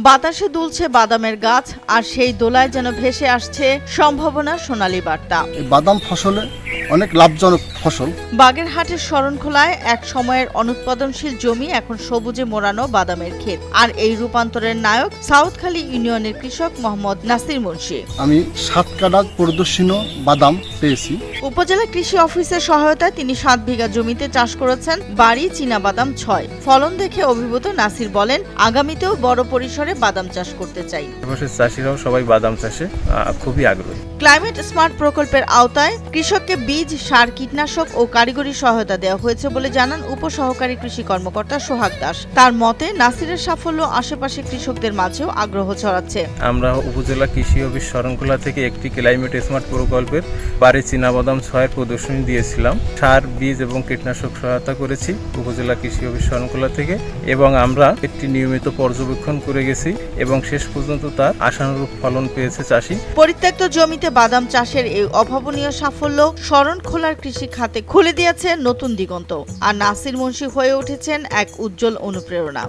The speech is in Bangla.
বাতাসে দুলছে বাদামের গাছ, আর সেই দোলায় যেন ভেসে আসছে সম্ভাবনার সোনালী বার্তা। বাদাম ফসলে অনেক লাভজনক ফসল। বাগেরহাটের শরণখোলায় এক সময়ের অনুৎপাদনশীল জমি এখন সবুজে মোড়ানো বাদামের ক্ষেত, আর এই রূপান্তরের নায়ক সাউথখালী ইউনিয়নের কৃষক মোহাম্মদ নাসির মুন্সি। আমি 7 কাঠা প্রদর্শনীয় বাদাম পেয়েছি। উপজেলা কৃষি অফিসের সহায়তায় তিনি 7 বিঘা জমিতে চাষ করেছেন বাড়ি চীনাবাদাম 6। ফলন দেখে অভিভূত নাসির বলেন, আগামীতেও বড় পরিসরে বাদাম চাষ করতে চাই। চাষিরাও সবাই বাদাম চাষে খুবই আগ্রহী। ক্লাইমেট স্মার্ট প্রকল্পের আওতায় কৃষককে বীজ, সার, কীটনাশক ও কারিগরি সহায়তা দেওয়া হয়েছে বলে জানান উপসহকারী কৃষি কর্মকর্তা সোহাগ দাস। তার মতে, নাসিরের সাফল্য আশেপাশে কৃষকদের মাঝেও আগ্রহ ছড়াচ্ছে। আমরা উপজেলা কৃষি অফিস শরণখোলা থেকে একটি ক্লাইমেট স্মার্ট প্রকল্পের বাড়ি চীনাবাদাম 6 প্রদর্শনী দিয়েছিলাম। সার, বীজ এবং কীটনাশক সহায়তা করেছি উপজেলা কৃষি অফিস শরণখোলা থেকে, এবং আমরা একটি নিয়মিত পর্যবেক্ষণ করে গেছি এবং শেষ পর্যন্ত তার আশানুরূপ ফলন পেয়েছে চাষি। পরিত্যক্ত জমিতে বাদাম চাষের এই অভাবনীয় সাফল্য শরণখোলার কৃষি খাতে খুলে দিয়েছে নতুন দিগন্ত, আর নাসির মুন্সি হয়ে উঠেছেন এক উজ্জ্বল অনুপ্রেরণা।